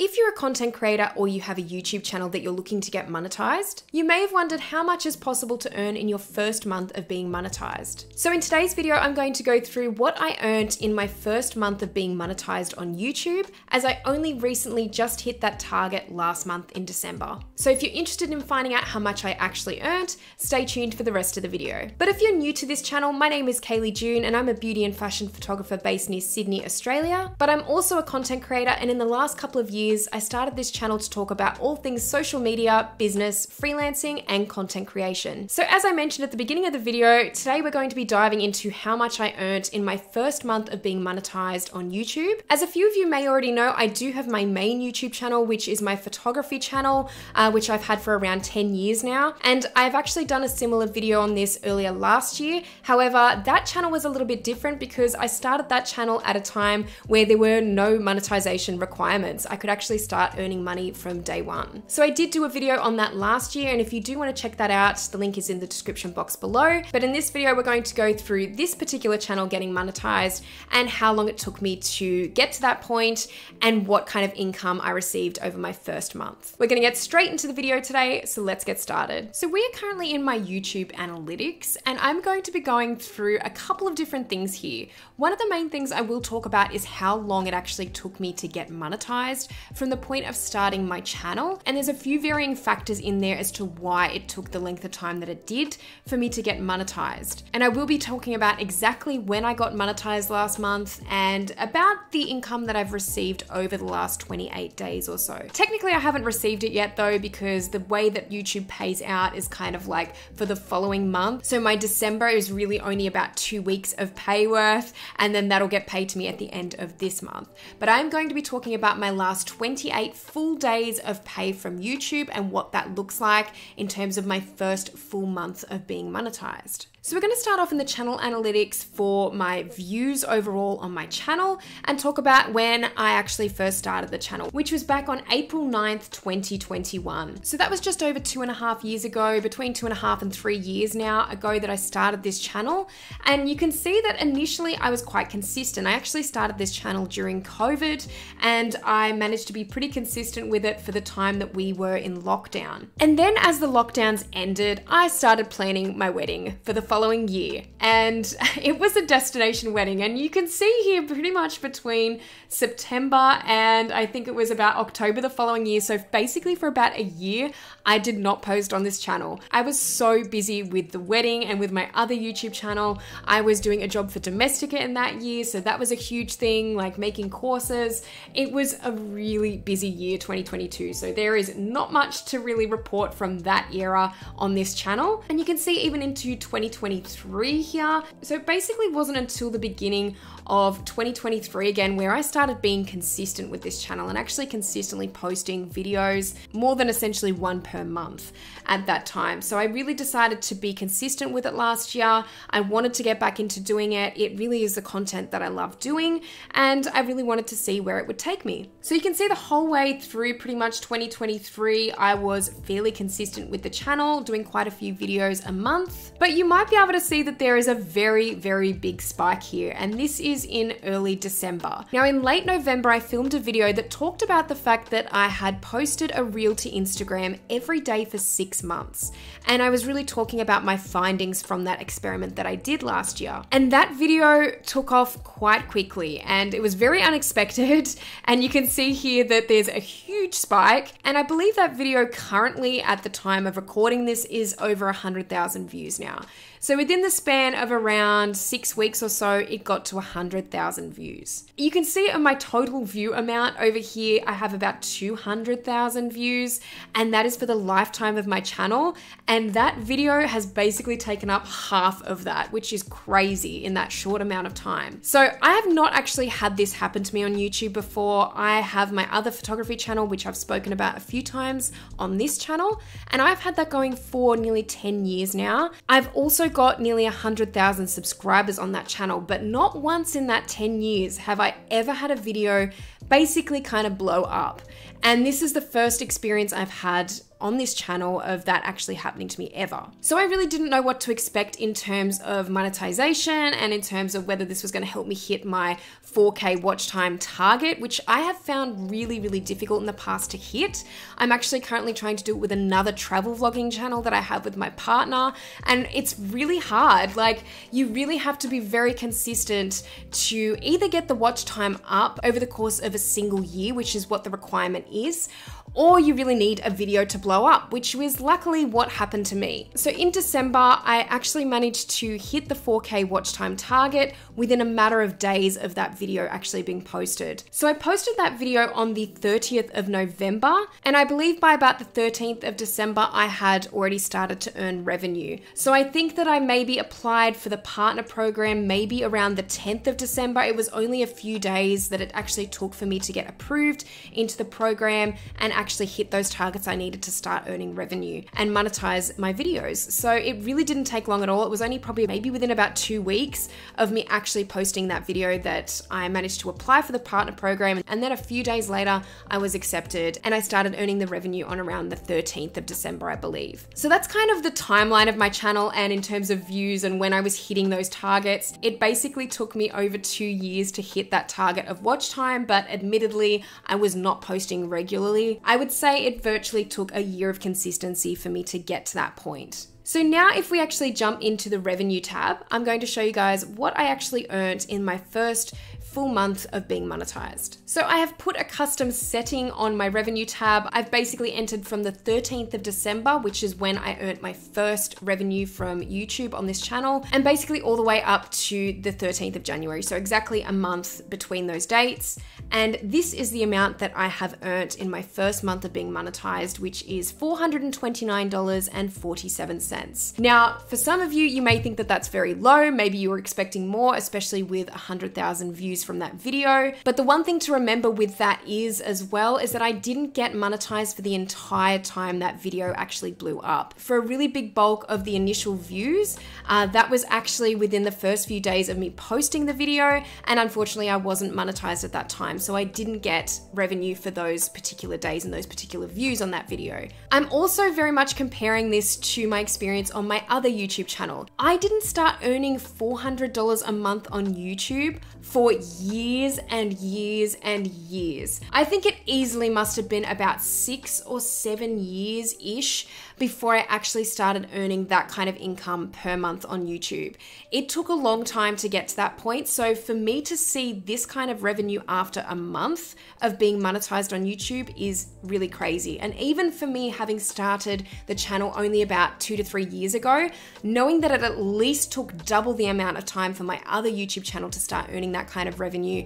If you're a content creator or you have a YouTube channel that you're looking to get monetized, you may have wondered how much is possible to earn in your first month of being monetized. So in today's video, I'm going to go through what I earned in my first month of being monetized on YouTube, as I only recently just hit that target last month in December. So if you're interested in finding out how much I actually earned, stay tuned for the rest of the video. But if you're new to this channel, my name is Kaylee June and I'm a beauty and fashion photographer based near Sydney, Australia. But I'm also a content creator, and in the last couple of years, I started this channel to talk about all things social media, business, freelancing, and content creation. So as I mentioned at the beginning of the video, today we're going to be diving into how much I earned in my first month of being monetized on YouTube. As a few of you may already know, I do have my main YouTube channel, which is my photography channel, which I've had for around 10 years now. And I've actually done a similar video on this earlier last year. However, that channel was a little bit different because I started that channel at a time where there were no monetization requirements. I could actually start earning money from day one. So I did do a video on that last year, and if you do want to check that out, the link is in the description box below. But in this video, we're going to go through this particular channel getting monetized and how long it took me to get to that point and what kind of income I received over my first month. We're going to get straight into the video today, so let's get started. So we are currently in my YouTube analytics, and I'm going to be going through a couple of different things here. One of the main things I will talk about is how long it actually took me to get monetized from the point of starting my channel. And there's a few varying factors in there as to why it took the length of time that it did for me to get monetized. And I will be talking about exactly when I got monetized last month and about the income that I've received over the last 28 days or so. Technically, I haven't received it yet though, because the way that YouTube pays out is kind of like for the following month. So my December is really only about 2 weeks of pay worth, and then that'll get paid to me at the end of this month. But I'm going to be talking about my last 28 full days of pay from YouTube and what that looks like in terms of my first full month of being monetized. So we're going to start off in the channel analytics for my views overall on my channel and talk about when I actually first started the channel, which was back on April 9th, 2021. So that was just over 2.5 years ago, between 2.5 and 3 years now ago that I started this channel. And you can see that initially I was quite consistent. I actually started this channel during COVID, and I managed to be pretty consistent with it for the time that we were in lockdown. And then as the lockdowns ended, I started planning my wedding for the following year, and it was a destination wedding. And you can see here pretty much between September and I think it was about October the following year. So basically for about a year, I did not post on this channel. I was so busy with the wedding and with my other YouTube channel. I was doing a job for Domestika in that year, so that was a huge thing, like making courses. It was a really busy year, 2022. So there is not much to really report from that era on this channel. And you can see even into 2023 here. So it basically wasn't until the beginning of 2023 again where I started being consistent with this channel and actually consistently posting videos, more than essentially one per month at that time. So I really decided to be consistent with it last year. I wanted to get back into doing it. It really is the content that I love doing, and I really wanted to see where it would take me. So you can see the whole way through pretty much 2023, I was fairly consistent with the channel, doing quite a few videos a month. But you might be able to see that there is a very, very big spike here, and this is in early December. Now in late November, I filmed a video that talked about the fact that I had posted a reel to Instagram every day for 6 months. And I was really talking about my findings from that experiment that I did last year. And that video took off quite quickly, and it was very unexpected. And you can see here that there's a huge spike. And I believe that video currently at the time of recording this is over 100,000 views now. So within the span of around 6 weeks or so, it got to 100,000 views. You can see on my total view amount over here, I have about 200,000 views, and that is for the lifetime of my channel. And that video has basically taken up half of that, which is crazy in that short amount of time. So I have not actually had this happen to me on YouTube before. I have my other photography channel, which I've spoken about a few times on this channel, and I've had that going for nearly 10 years now. I've also got nearly 100,000 subscribers on that channel, but not once in that 10 years have I ever had a video basically kind of blow up. And this is the first experience I've had on this channel of that actually happening to me ever. So I really didn't know what to expect in terms of monetization and in terms of whether this was going to help me hit my 4K watch time target, which I have found really, really difficult in the past to hit. I'm actually currently trying to do it with another travel vlogging channel that I have with my partner, and it's really hard. Like, you really have to be very consistent to either get the watch time up over the course of a single year, which is what the requirement is, or you really need a video to blow up, which was luckily what happened to me. So in December, I actually managed to hit the 4K watch time target within a matter of days of that video actually being posted. So I posted that video on the 30th of November, and I believe by about the 13th of December, I had already started to earn revenue. So I think that I maybe applied for the partner program maybe around the 10th of December. It was only a few days that it actually took for me to get approved into the program and actually hit those targets I needed to start earning revenue and monetize my videos. So it really didn't take long at all. It was only probably maybe within about 2 weeks of me actually posting that video that I managed to apply for the partner program. And then a few days later, I was accepted and I started earning the revenue on around the 13th of December, I believe. So that's kind of the timeline of my channel. And in terms of views and when I was hitting those targets, it basically took me over 2 years to hit that target of watch time. But admittedly, I was not posting regularly. I would say it virtually took a year of consistency for me to get to that point. So now if we actually jump into the revenue tab, I'm going to show you guys what I actually earned in my first full month of being monetized. So I have put a custom setting on my revenue tab. I've basically entered from the 13th of December, which is when I earned my first revenue from YouTube on this channel, and basically all the way up to the 13th of January. So exactly a month between those dates. And this is the amount that I have earned in my first month of being monetized, which is $429.47. Now, for some of you, you may think that that's very low. Maybe you were expecting more, especially with 100,000 views from that video. But the one thing to remember with that is as well is that I didn't get monetized for the entire time that video actually blew up. For a really big bulk of the initial views, that was actually within the first few days of me posting the video. And unfortunately, I wasn't monetized at that time. So I didn't get revenue for those particular days and those particular views on that video. I'm also very much comparing this to my experience on my other YouTube channel. I didn't start earning $400 a month on YouTube for years and years and years. I think it easily must have been about 6 or 7 years-ish before I actually started earning that kind of income per month on YouTube. It took a long time to get to that point. So for me to see this kind of revenue after a month of being monetized on YouTube is really crazy. And even for me, having started the channel only about 2 to 3 years ago, knowing that it at least took double the amount of time for my other YouTube channel to start earning that kind of revenue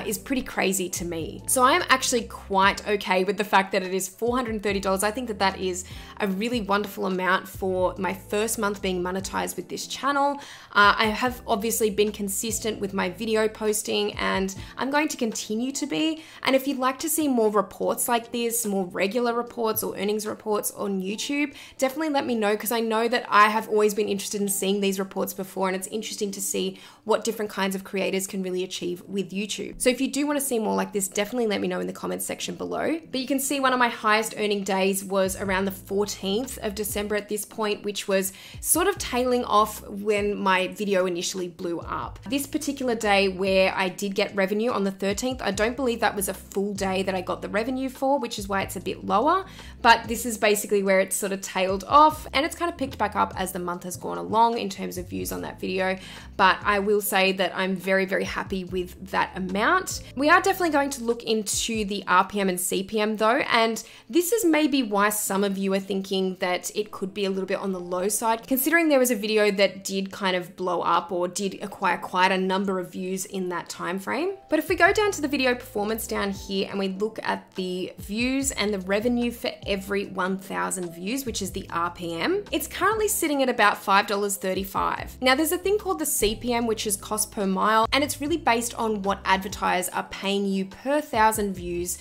is pretty crazy to me. So I am actually quite okay with the fact that it is $430. I think that that is a really wonderful amount for my first month being monetized with this channel. I have obviously been consistent with my video posting and I'm going to continue to be. And if you'd like to see more reports like this, more regular reports or earnings reports on YouTube, definitely let me know, because I know that I have always been interested in seeing these reports before, and it's interesting to see what different kinds of creators can really achieve with YouTube. So if you do want to see more like this, definitely let me know in the comments section below. But you can see one of my highest earning days was around the 14th of December at this point, which was sort of tailing off when my video initially blew up. This particular day where I did get revenue on the 13th, I don't believe that was a full day that I got the revenue for, which is why it's a bit lower. But this is basically where it sort of tailed off, and it's kind of picked back up as the month has gone along in terms of views on that video. But I will say that I'm very, very happy with that amount. We are definitely going to look into the RPM and CPM though, and this is maybe why some of you are thinking that it could be a little bit on the low side, considering there was a video that did kind of blow up or did acquire quite a number of views in that time frame. But if we go down to the video performance down here and we look at the views and the revenue for every 1,000 views, which is the RPM, it's currently sitting at about $5.35. Now there's a thing called the CPM, which which is cost per mile, and it's really based on what advertisers are paying you per 1,000 views,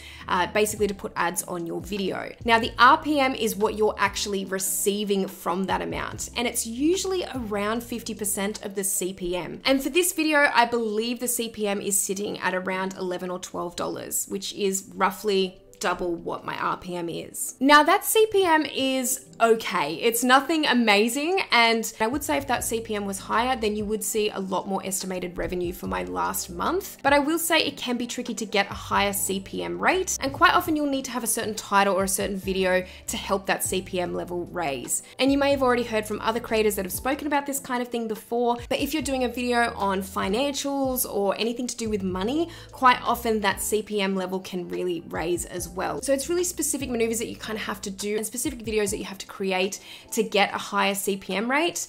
basically to put ads on your video. Now, the RPM is what you're actually receiving from that amount, and it's usually around 50% of the CPM. And for this video, I believe the CPM is sitting at around $11 or $12, which is roughly double what my RPM is. Now that CPM is okay. It's nothing amazing, and I would say if that CPM was higher, then you would see a lot more estimated revenue for my last month. But I will say it can be tricky to get a higher CPM rate, and quite often you'll need to have a certain title or a certain video to help that CPM level raise. And you may have already heard from other creators that have spoken about this kind of thing before, but if you're doing a video on financials or anything to do with money, quite often that CPM level can really raise as well. So it's really specific maneuvers that you kind of have to do and specific videos that you have to create to get a higher CPM rate.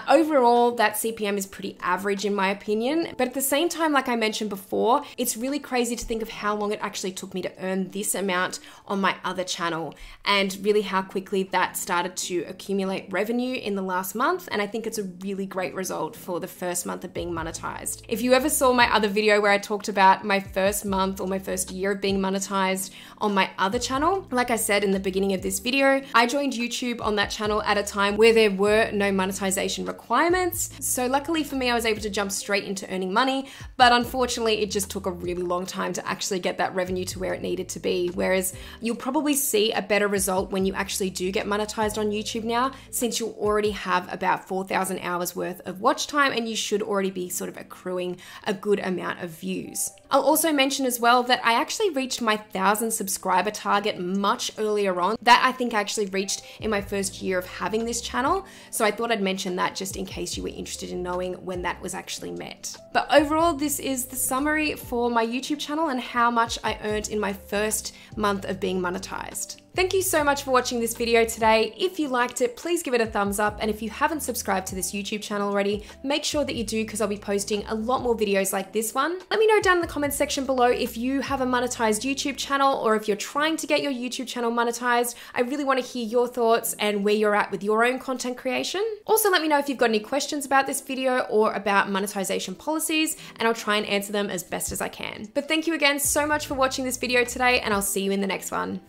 Overall, that CPM is pretty average in my opinion, but at the same time, like I mentioned before, it's really crazy to think of how long it actually took me to earn this amount on my other channel, and really how quickly that started to accumulate revenue in the last month. And I think it's a really great result for the first month of being monetized. If you ever saw my other video where I talked about my first month or my first year of being monetized on my other channel, like I said in the beginning of this video, I joined YouTube on that channel at a time where there were no monetization requirements. So luckily for me, I was able to jump straight into earning money, but unfortunately it just took a really long time to actually get that revenue to where it needed to be. Whereas you'll probably see a better result when you actually do get monetized on YouTube now, since you'll already have about 4,000 hours worth of watch time, and you should already be sort of accruing a good amount of views. I'll also mention as well that I actually reached my 1,000 subscriber target much earlier on. That I think I actually reached in my first year of having this channel. So I thought I'd mention that just in case you were interested in knowing when that was actually met. But overall, this is the summary for my YouTube channel and how much I earned in my first month of being monetized. Thank you so much for watching this video today. If you liked it, please give it a thumbs up. And if you haven't subscribed to this YouTube channel already, make sure that you do, because I'll be posting a lot more videos like this one. Let me know down in the comments section below if you have a monetized YouTube channel or if you're trying to get your YouTube channel monetized. I really want to hear your thoughts and where you're at with your own content creation. Also, let me know if you've got any questions about this video or about monetization policies, and I'll try and answer them as best as I can. But thank you again so much for watching this video today, and I'll see you in the next one.